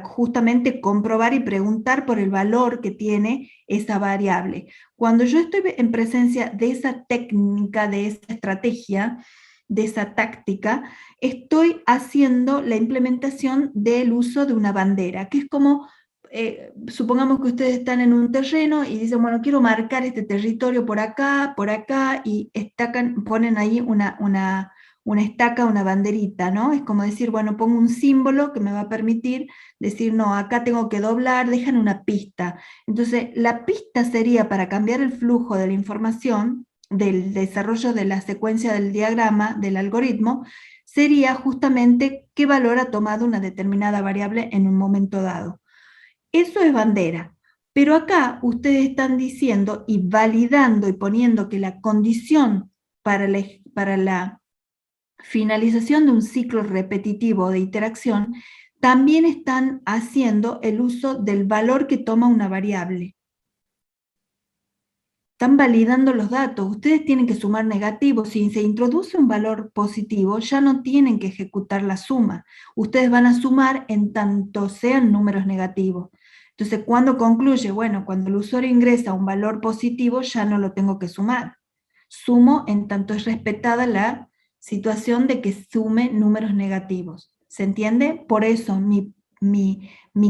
justamente comprobar y preguntar por el valor que tiene esa variable. Cuando yo estoy en presencia de esa técnica, de esa estrategia, de esa táctica, estoy haciendo la implementación del uso de una bandera, que es como, supongamos que ustedes están en un terreno y dicen, bueno, quiero marcar este territorio por acá, y ponen ahí una estaca, una banderita, ¿no? Es como decir, bueno, pongo un símbolo que me va a permitir decir, no, acá tengo que doblar, dejan una pista. Entonces, la pista sería para cambiar el flujo de la información, del desarrollo de la secuencia del diagrama, del algoritmo, sería justamente qué valor ha tomado una determinada variable en un momento dado. Eso es bandera. Pero acá ustedes están diciendo y validando y poniendo que la condición para la finalización de un ciclo repetitivo de interacción, también están haciendo el uso del valor que toma una variable. Están validando los datos. Ustedes tienen que sumar negativos. Si se introduce un valor positivo, ya no tienen que ejecutar la suma. Ustedes van a sumar en tanto sean números negativos. Entonces, cuando concluye, bueno, cuando el usuario ingresa un valor positivo, ya no lo tengo que sumar. Sumo en tanto es respetada la situación de que sume números negativos. ¿Se entiende? Por eso mi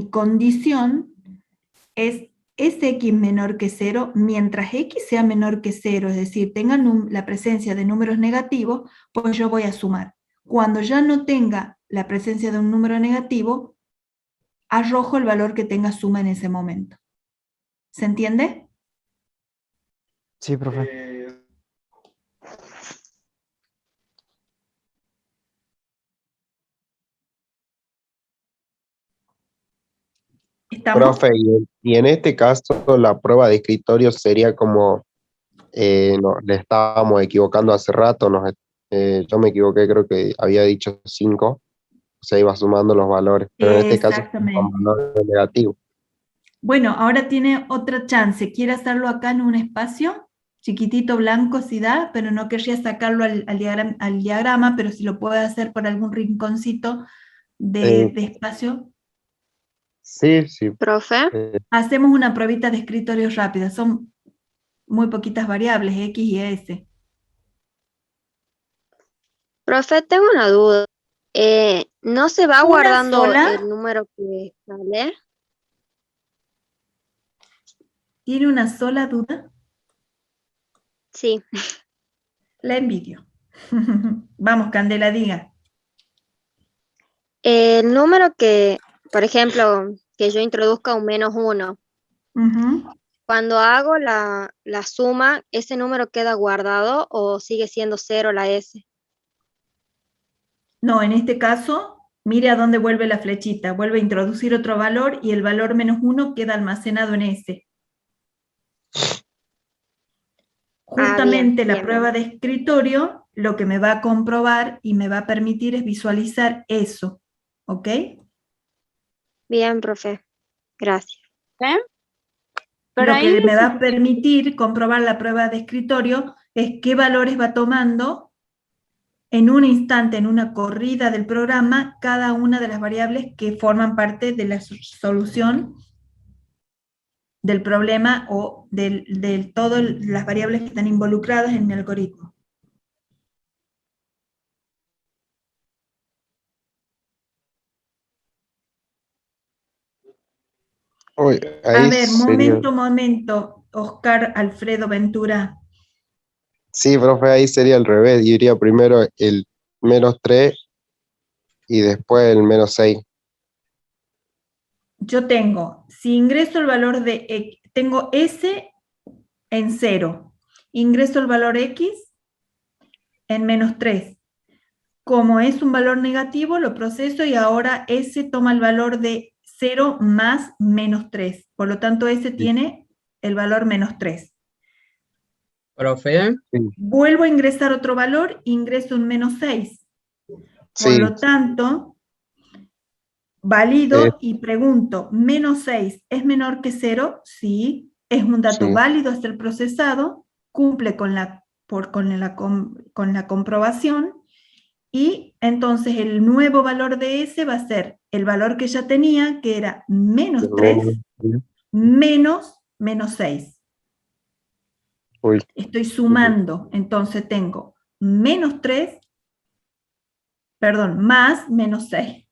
condición es X menor que 0, mientras X sea menor que 0, es decir, tengan la presencia de números negativos, pues yo voy a sumar. Cuando ya no tenga la presencia de un número negativo, arrojo el valor que tenga suma en ese momento. ¿Se entiende? Sí, profe. ¿Estamos? Profe, y en este caso la prueba de escritorio sería como, no, le estábamos equivocando hace rato, yo me equivoqué, creo que había dicho 5, se iba sumando los valores, pero en este caso con Exactamente. valores negativos. Bueno, ahora tiene otra chance. Quiere hacerlo acá en un espacio chiquitito, blanco, si da, pero no querría sacarlo al diagrama, pero si lo puede hacer por algún rinconcito de espacio. Sí, sí. Profe, Hacemos una pruebita de escritorio rápida. Son muy poquitas variables, X y S. profe, tengo una duda. ¿No se va ¿Una guardando sola? el número que sale? ¿Tiene una sola duda? Sí. La envidio. Vamos, Candela, diga. El número que, por ejemplo, que yo introduzca un -1, Ujú. cuando hago la suma, ¿ese número queda guardado o sigue siendo 0 la S? No, en este caso, mire a dónde vuelve la flechita. Vuelve a introducir otro valor y el valor -1 queda almacenado en S. Justamente la bien, prueba bien. de escritorio lo que me va a comprobar y me va a permitir es visualizar eso. ¿Ok? Bien, profe. Gracias. Pero Lo ahí que me va sí, a permitir comprobar la prueba de escritorio es qué valores va tomando en un instante, en una corrida del programa, cada una de las variables que forman parte de la solución del problema o de todas las variables que están involucradas en el algoritmo. Uy, A ahí ver, sería, momento, Oscar Alfredo Ventura. sí, profe, ahí sería al revés, yo iría primero el -3 y después el -6. Yo tengo, si ingreso el valor de, tengo S en 0, ingreso el valor X en -3. Como es un valor negativo, lo proceso y ahora S toma el valor de 0 más -3. Por lo tanto, S tiene el valor -3. Profe, Vuelvo a ingresar otro valor, ingreso un -6. Por Sí, lo tanto, valido y pregunto, ¿-6 es menor que 0? Sí. ¿Es un dato sí. válido a ser procesado? Cumple con la comprobación. Y entonces el nuevo valor de S va a ser el valor que ya tenía, que era -3 menos -6. Uy, Estoy sumando, entonces tengo -3, perdón, más -6.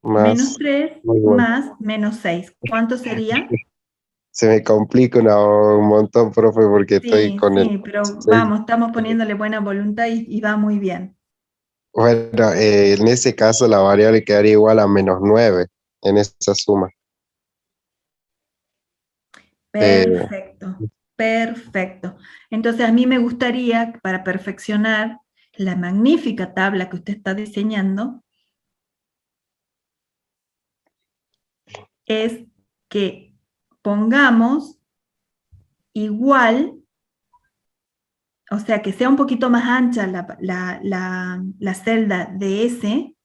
más, -3 muy bueno. más -6. ¿Cuánto sería? Se me complica un montón, profe, porque estoy Sí, con el sí, pero 6. vamos, estamos poniéndole buena voluntad y va muy bien. Bueno, en ese caso la variable quedaría igual a -9 en esa suma. Eh, Perfecto, perfecto. Entonces a mí me gustaría, para perfeccionar la magnífica tabla que usted está diseñando, es que pongamos igual, o sea, que sea un poquito más ancha la celda de S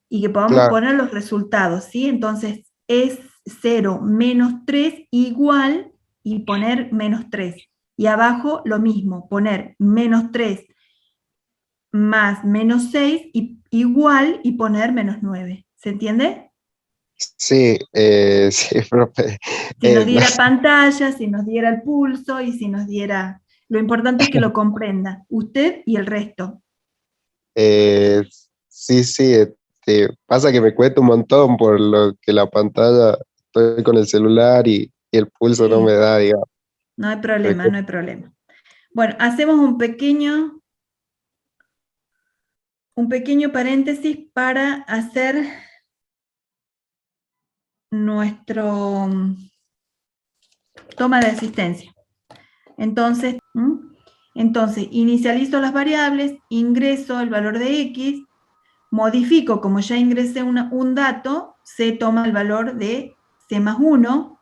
y que podamos claro, poner los resultados, ¿sí? Entonces es 0 menos 3 igual y poner -3. Y abajo lo mismo, poner -3 más -6 y igual y poner -9. ¿Se entiende? sí, sí, profe. Si nos No, diera pantalla, si nos diera el pulso y si nos diera... Lo importante es que lo comprenda, usted y el resto. eh, sí, sí, pasa que me cuesta un montón por lo que la pantalla, estoy con el celular y el pulso no me Sí, da, digamos. no hay problema, no hay problema. Bueno, hacemos un pequeño paréntesis para hacer nuestro toma de asistencia. Entonces, Entonces, inicializo las variables, ingreso el valor de X, modifico, como ya ingresé un dato, C toma el valor de C más 1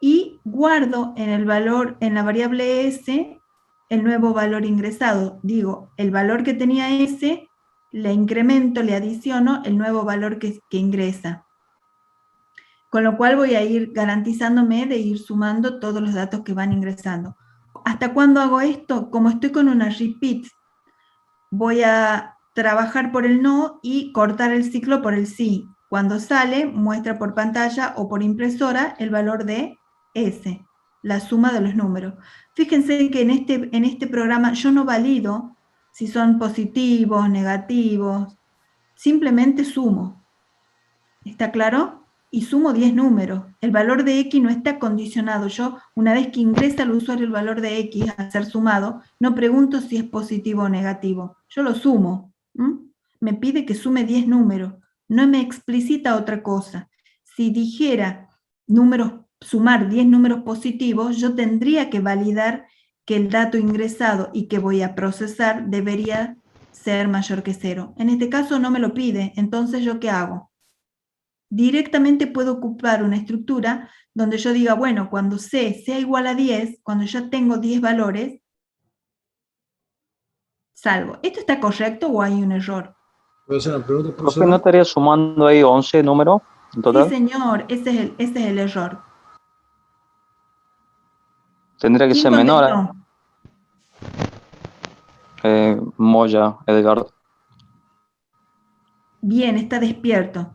y guardo en el valor, en la variable S, el nuevo valor ingresado. Digo, el valor que tenía S, le incremento, le adiciono el nuevo valor que ingresa. Con lo cual voy a ir garantizándome de ir sumando todos los datos que van ingresando. ¿Hasta cuándo hago esto? Como estoy con una repeat, voy a trabajar por el no y cortar el ciclo por el sí. Cuando sale, muestra por pantalla o por impresora el valor de S, la suma de los números. Fíjense que en este programa yo no valido si son positivos, negativos, simplemente sumo. ¿Está claro? Y sumo 10 números. El valor de X no está condicionado. Yo, una vez que ingresa al usuario el valor de X a ser sumado, no pregunto si es positivo o negativo. Yo lo sumo. Me pide que sume 10 números. No me explicita otra cosa. Si dijera sumar 10 números positivos, yo tendría que validar que el dato ingresado y que voy a procesar debería ser mayor que 0. En este caso no me lo pide. Entonces, ¿yo qué hago? Directamente puedo ocupar una estructura donde yo diga, bueno, cuando C sea igual a 10, cuando ya tengo 10 valores, salvo. ¿Esto está correcto o hay un error? ¿Puedo hacer una pregunta, ¿Por qué no estaría sumando ahí 11 números en total? Sí, señor, ese es el error. Tendría que ser menor. Moya, Edgardo. Bien, está despierto.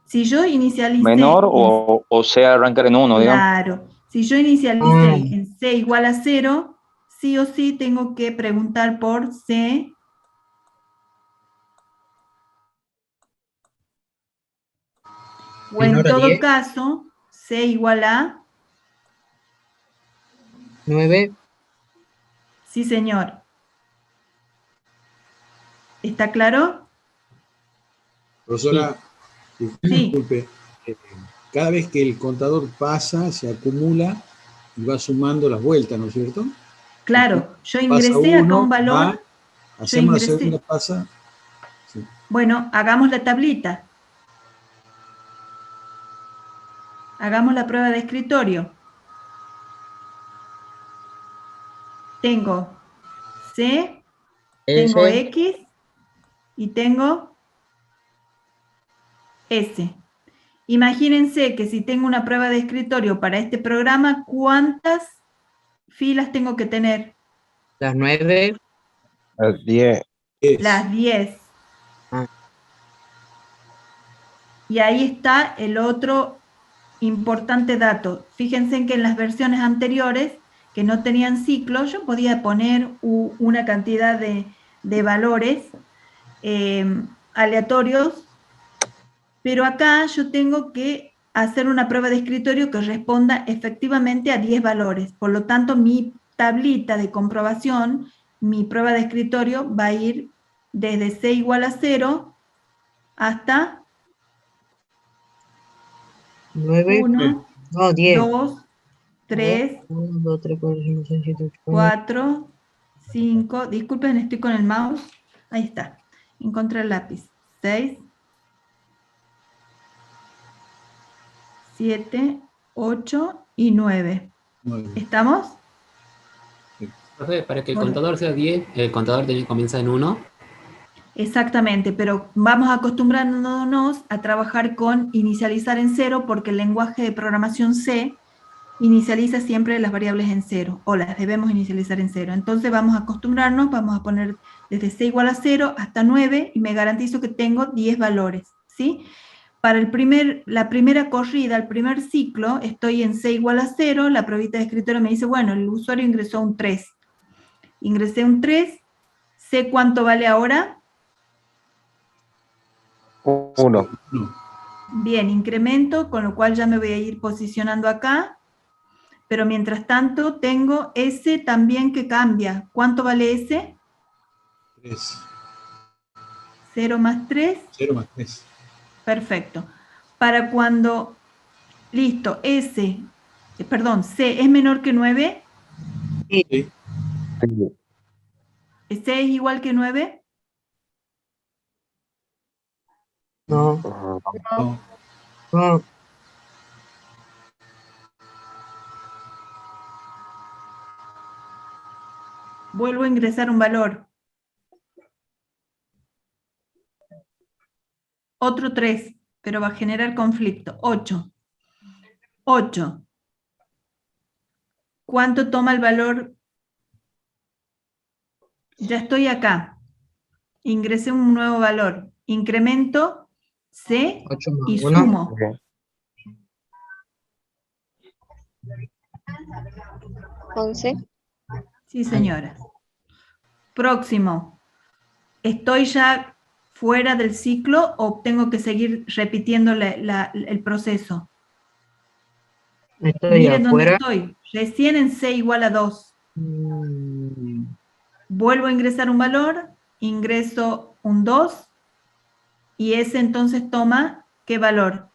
Si yo inicialicé... Menor o sea arrancar en 1, digamos. Claro. Si yo inicialicé en C igual a 0, sí o sí tengo que preguntar por C o en todo caso, C igual a 9. Sí, señor. ¿Está claro? Profesora, disculpe, cada vez que el contador pasa, se acumula y va sumando las vueltas, ¿no es cierto? Claro, yo ingresé acá un valor. Hacemos la segunda, pasa. Sí. Bueno, hagamos la tablita. Hagamos la prueba de escritorio. Tengo C, tengo X y tengo S. Imagínense que si tengo una prueba de escritorio para este programa, ¿cuántas filas tengo que tener? Las 9. Las 10. Las 10. Y ahí está el otro importante dato. Fíjense que en las versiones anteriores, que no tenían ciclo, yo podía poner una cantidad de valores aleatorios, pero acá yo tengo que hacer una prueba de escritorio que responda efectivamente a 10 valores. Por lo tanto, mi tablita de comprobación, mi prueba de escritorio va a ir desde C igual a 0 hasta 9, 1, no, 10. 2, 3, 1, 2, 3, 4, 5, 6, 7, 8, 4, 5, disculpen, estoy con el mouse, ahí está, encontré el lápiz, 6, 7, 8 y 9. ¿Estamos? Profe, para que el contador sea 10, el contador comienza en 1. Exactamente, pero vamos acostumbrándonos a trabajar con inicializar en 0 porque el lenguaje de programación C inicializa siempre las variables en 0, o las debemos inicializar en 0. Entonces vamos a acostumbrarnos, vamos a poner desde C igual a 0 hasta 9 y me garantizo que tengo 10 valores, ¿sí? Para la primera corrida, el primer ciclo, estoy en C igual a 0, la pruebita de escritorio me dice, bueno, el usuario ingresó un 3. Ingresé un 3, ¿sé cuánto vale ahora? 1. Bien, incremento, con lo cual ya me voy a ir posicionando acá, pero mientras tanto tengo S también que cambia. ¿Cuánto vale S? 3. 0 más 3. 0 más 3. Perfecto. Para cuando, listo, C es menor que 9. Sí. Sí. ¿6 es igual que 9? No. No. No. Vuelvo a ingresar un valor. Otro 3, pero va a generar conflicto. 8. 8. ¿Cuánto toma el valor? Ya estoy acá. Ingresé un nuevo valor. Incremento C 8 más y 1. sumo. Ok. 11. Sí, señora. Próximo. ¿Estoy ya fuera del ciclo o tengo que seguir repitiendo el proceso? Estoy Miren dónde afuera. estoy. Recién en C igual a 2. Vuelvo a ingresar un valor, ingreso un 2 y ese entonces toma, ¿qué valor?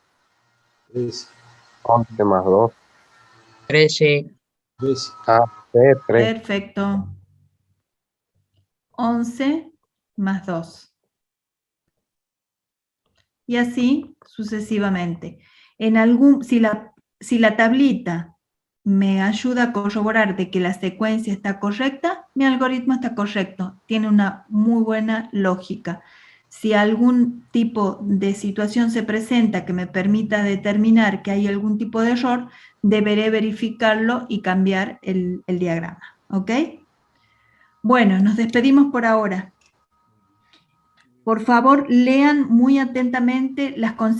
11 más 2. 13. Ah, C, 3. Perfecto. 11 más 2. Y así sucesivamente. Si la tablita me ayuda a corroborar de que la secuencia está correcta, mi algoritmo está correcto. Tiene una muy buena lógica. Si algún tipo de situación se presenta que me permita determinar que hay algún tipo de error, deberé verificarlo y cambiar el diagrama. ¿Ok? Bueno, nos despedimos por ahora. Por favor, lean muy atentamente las consignas.